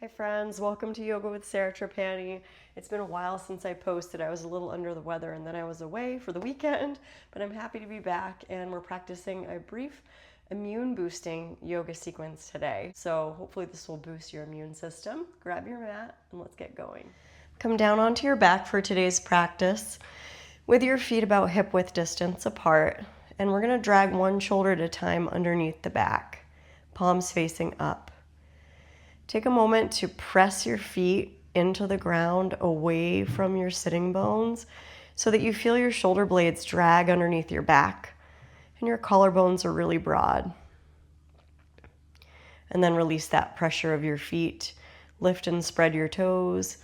Hi friends, welcome to Yoga with Sarah Trapani. It's been a while since I posted. I was a little under the weather and then I was away for the weekend, but I'm happy to be back and we're practicing a brief immune boosting yoga sequence today. So hopefully this will boost your immune system. Grab your mat and let's get going. Come down onto your back for today's practice with your feet about hip width distance apart, and we're going to drag one shoulder at a time underneath the back, palms facing up. Take a moment to press your feet into the ground away from your sitting bones so that you feel your shoulder blades drag underneath your back and your collarbones are really broad. And then release that pressure of your feet. Lift and spread your toes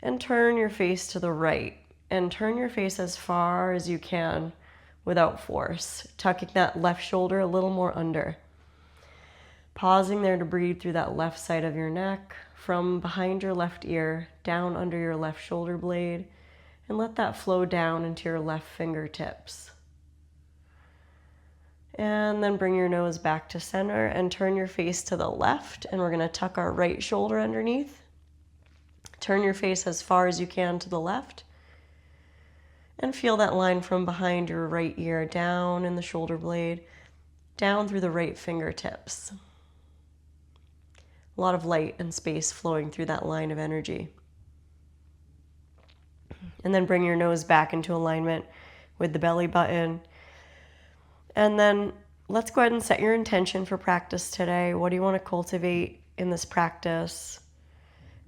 and turn your face to the right and turn your face as far as you can without force, tucking that left shoulder a little more under. Pausing there to breathe through that left side of your neck, from behind your left ear, down under your left shoulder blade, and let that flow down into your left fingertips. And then bring your nose back to center and turn your face to the left, and we're going to tuck our right shoulder underneath. Turn your face as far as you can to the left, and feel that line from behind your right ear down in the shoulder blade, down through the right fingertips. A lot of light and space flowing through that line of energy. And then bring your nose back into alignment with the belly button. And then let's go ahead and set your intention for practice today. What do you want to cultivate in this practice?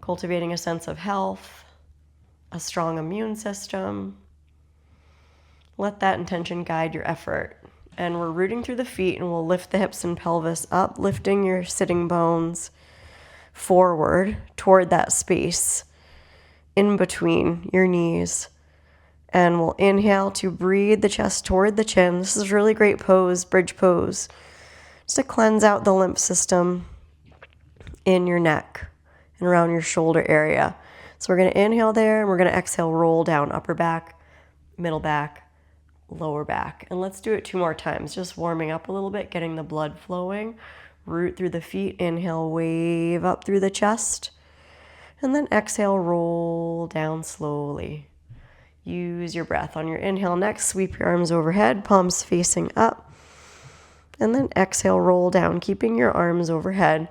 Cultivating a sense of health, a strong immune system. Let that intention guide your effort. And we're rooting through the feet, and we'll lift the hips and pelvis up, lifting your sitting bones forward toward that space in between your knees. And we'll inhale to breathe the chest toward the chin. This is a really great pose, bridge pose, just to cleanse out the lymph system in your neck and around your shoulder area. So we're going to inhale there, and we're going to exhale, roll down upper back, middle back, lower back. And let's do it 2 more times, just warming up a little bit, getting the blood flowing. Root through the feet, inhale, wave up through the chest, and then exhale, roll down slowly. Use your breath. On your inhale next, sweep your arms overhead, palms facing up, and then exhale, roll down, keeping your arms overhead.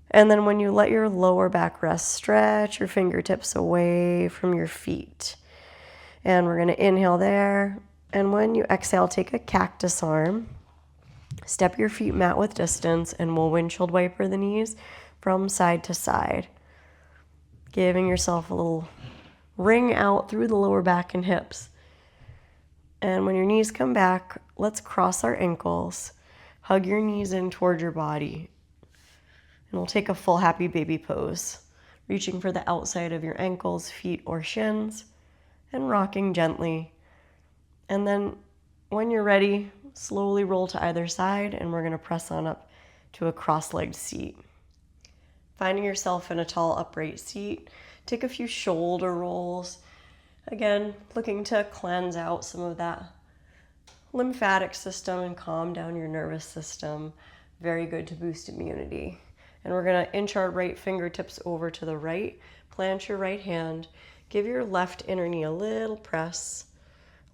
And then when you let your lower back rest, stretch your fingertips away from your feet. And we're going to inhale there, and when you exhale, take a cactus arm. Step your feet mat width distance, and we'll windshield wiper the knees from side to side. Giving yourself a little ring out through the lower back and hips. And when your knees come back, let's cross our ankles. Hug your knees in toward your body. And we'll take a full happy baby pose, reaching for the outside of your ankles, feet, or shins, and rocking gently. And then when you're ready, slowly roll to either side, and we're going to press on up to a cross-legged seat. Finding yourself in a tall upright seat, take a few shoulder rolls. Again, looking to cleanse out some of that lymphatic system and calm down your nervous system. Very good to boost immunity. And we're going to inch our right fingertips over to the right, plant your right hand, give your left inner knee a little press.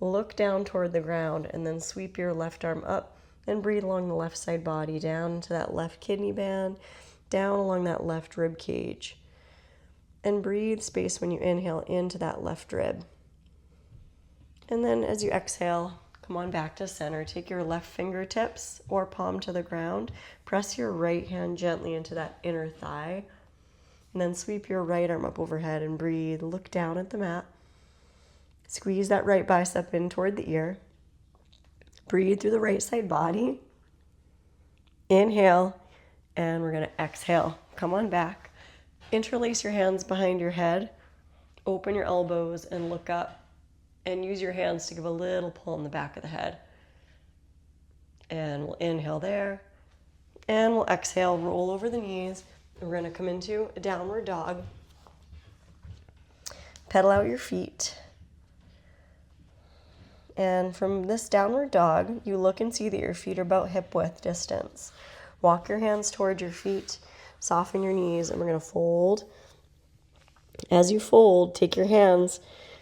Look down toward the ground, and then sweep your left arm up and breathe along the left side body, down into that left kidney band, down along that left rib cage. And breathe space when you inhale into that left rib. And then as you exhale, come on back to center. Take your left fingertips or palm to the ground. Press your right hand gently into that inner thigh. And then sweep your right arm up overhead and breathe. Look down at the mat. Squeeze that right bicep in toward the ear. Breathe through the right side body. Inhale, and we're going to exhale. Come on back. Interlace your hands behind your head. Open your elbows and look up. And use your hands to give a little pull in the back of the head. And we'll inhale there. And we'll exhale, roll over the knees. We're going to come into a downward dog. Pedal out your feet. And from this downward dog, you look and see that your feet are about hip width distance. Walk your hands towards your feet. Soften your knees, and we're going to fold. As you fold, take your hands,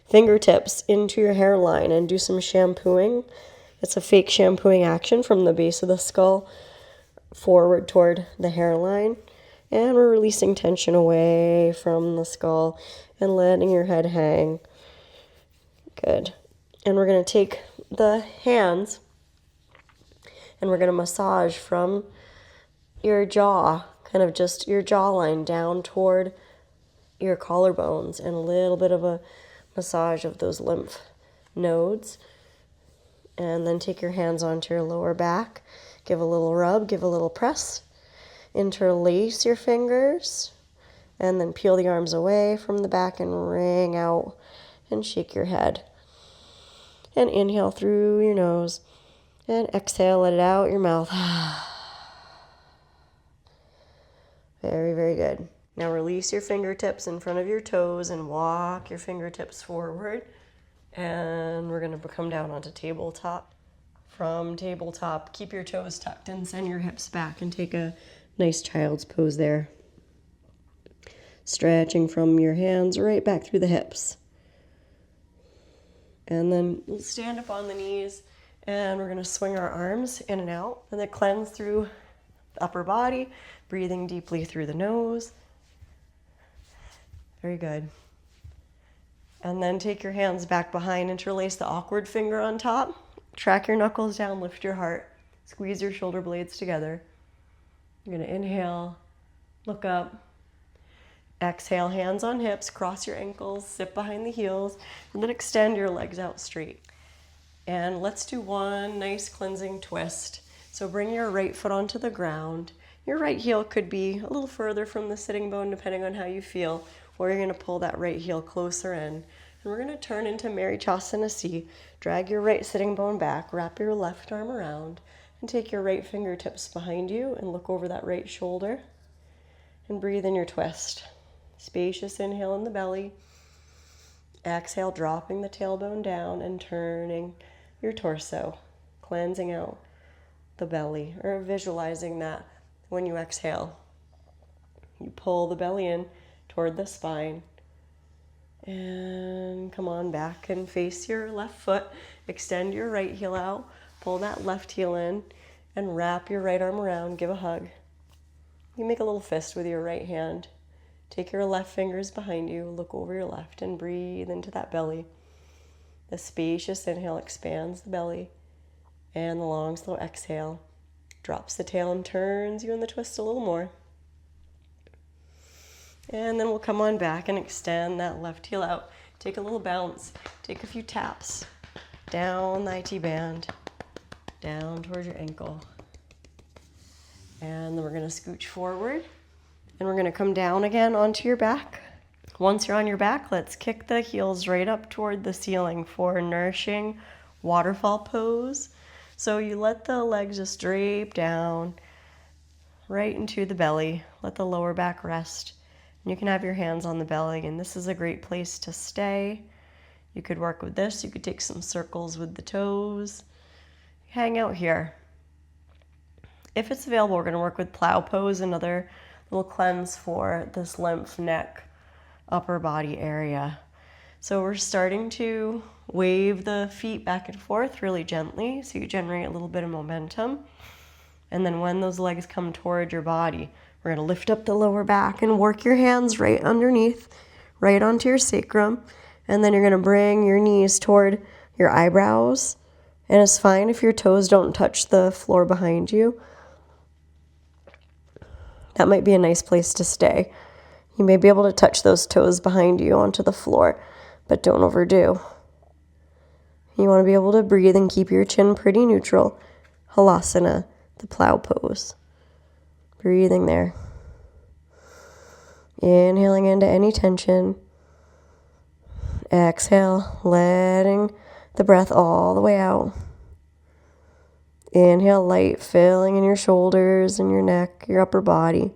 fingertips into your hairline and do some shampooing. It's a fake shampooing action from the base of the skull forward toward the hairline. And we're releasing tension away from the skull and letting your head hang. Good. And we're going to take the hands and we're going to massage from your jaw, kind of just your jawline down toward your collarbones, and a little bit of a massage of those lymph nodes. And then take your hands onto your lower back. Give a little rub, give a little press. Interlace your fingers. And then peel the arms away from the back and wring out and shake your head. And inhale through your nose. And exhale, let it out your mouth. Very, very good. Now release your fingertips in front of your toes and walk your fingertips forward. And we're going to come down onto tabletop. From tabletop, keep your toes tucked and send your hips back and take a nice child's pose there. Stretching from your hands right back through the hips. And then we'll stand up on the knees and we're going to swing our arms in and out. And then cleanse through the upper body, breathing deeply through the nose. Very good. And then take your hands back behind, interlace the awkward finger on top. Track your knuckles down, lift your heart. Squeeze your shoulder blades together. You're going to inhale, look up. Exhale, hands on hips, cross your ankles, sit behind the heels, and then extend your legs out straight. And let's do one nice cleansing twist. So bring your right foot onto the ground. Your right heel could be a little further from the sitting bone depending on how you feel, or you're going to pull that right heel closer in. And we're going to turn into Marichyasana C. Drag your right sitting bone back, wrap your left arm around, and take your right fingertips behind you and look over that right shoulder. And breathe in your twist. Spacious inhale in the belly. Exhale, dropping the tailbone down and turning your torso, cleansing out the belly, or visualizing that when you exhale. You pull the belly in toward the spine. And come on back and face your left foot. Extend your right heel out. Pull that left heel in and wrap your right arm around. Give a hug. You make a little fist with your right hand. Take your left fingers behind you, look over your left, and breathe into that belly. The spacious inhale expands the belly, and the long, slow exhale drops the tail and turns you in the twist a little more. And then we'll come on back and extend that left heel out. Take a little bounce, take a few taps down the IT band, down towards your ankle. And then we're going to scooch forward. And we're going to come down again onto your back. Once you're on your back, let's kick the heels right up toward the ceiling for nourishing waterfall pose. So you let the legs just drape down right into the belly. Let the lower back rest. And you can have your hands on the belly, and this is a great place to stay. You could work with this. You could take some circles with the toes. Hang out here. If it's available, we're going to work with plow pose, another little cleanse for this lymph, neck, upper body area. So we're starting to wave the feet back and forth really gently, so you generate a little bit of momentum. And then when those legs come toward your body, we're going to lift up the lower back and work your hands right underneath, right onto your sacrum. And then you're going to bring your knees toward your eyebrows. And it's fine if your toes don't touch the floor behind you. That might be a nice place to stay. You may be able to touch those toes behind you onto the floor, but don't overdo. You want to be able to breathe and keep your chin pretty neutral. Halasana, the plow pose. Breathing there. Inhaling into any tension. Exhale, letting the breath all the way out. Inhale, light filling in your shoulders and your neck, your upper body.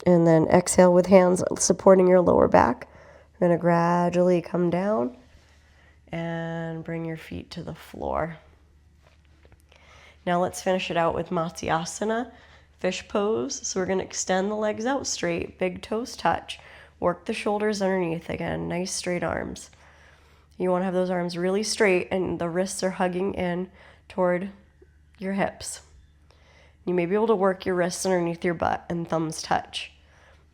And then exhale with hands supporting your lower back. You're going to gradually come down and bring your feet to the floor. Now let's finish it out with Matsyasana. fish pose. So we're going to extend the legs out straight, big toes touch. Work the shoulders underneath again, nice straight arms. You want to have those arms really straight and the wrists are hugging in toward your hips. You may be able to work your wrists underneath your butt and thumbs touch.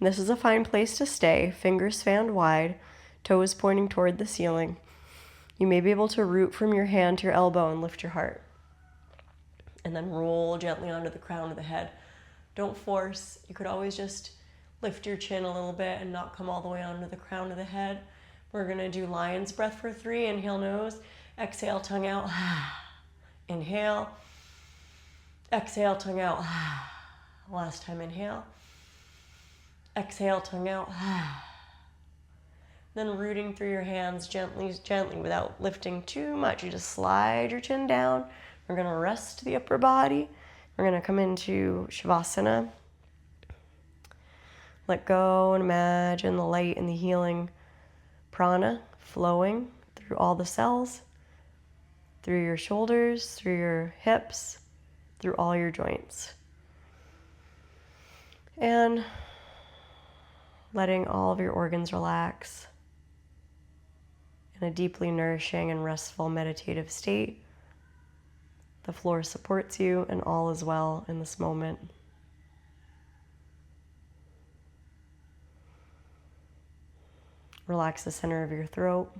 This is a fine place to stay, fingers fanned wide, toes pointing toward the ceiling. You may be able to root from your hand to your elbow and lift your heart. And then roll gently onto the crown of the head. Don't force. You could always just lift your chin a little bit and not come all the way onto the crown of the head. We're going to do lion's breath for 3. Inhale, nose. Exhale, tongue out. Inhale. Exhale, tongue out. Last time, inhale. Exhale, tongue out. Then rooting through your hands gently, without lifting too much. You just slide your chin down. We're going to rest the upper body. We're going to come into Shavasana. Let go and imagine the light and the healing prana flowing through all the cells, through your shoulders, through your hips, through all your joints. And letting all of your organs relax in a deeply nourishing and restful meditative state. The floor supports you and all is well in this moment. Relax the center of your throat.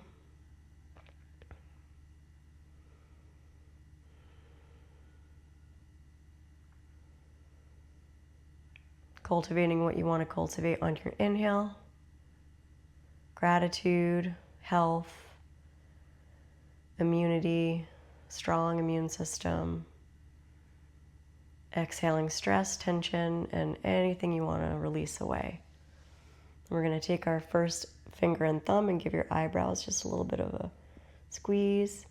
Cultivating what you want to cultivate on your inhale. Gratitude, health, immunity, strong immune system. Exhaling stress, tension, and anything you want to release away. We're going to take our first finger and thumb and give your eyebrows just a little bit of a squeeze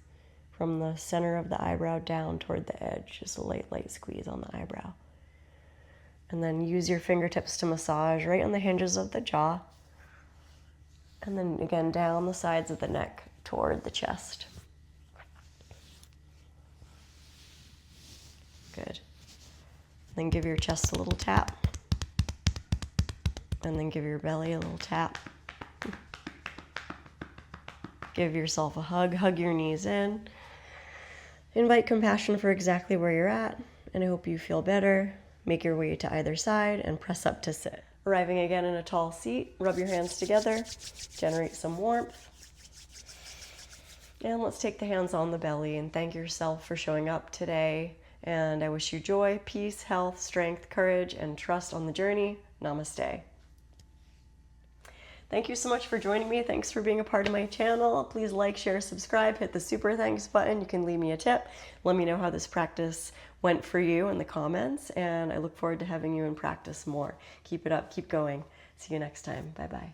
from the center of the eyebrow down toward the edge. Just a light squeeze on the eyebrow. And then use your fingertips to massage right on the hinges of the jaw. And then again down the sides of the neck toward the chest. Good. Then give your chest a little tap. And then give your belly a little tap. Give yourself a hug. Hug your knees in. Invite compassion for exactly where you're at. And I hope you feel better. Make your way to either side and press up to sit. Arriving again in a tall seat, rub your hands together. Generate some warmth. And let's take the hands on the belly and thank yourself for showing up today. And I wish you joy, peace, health, strength, courage, and trust on the journey. Namaste. Thank you so much for joining me. Thanks for being a part of my channel. Please like, share, subscribe, hit the super thanks button. You can leave me a tip. Let me know how this practice went for you in the comments, and I look forward to having you in practice more. Keep it up, keep going. See you next time. Bye-bye.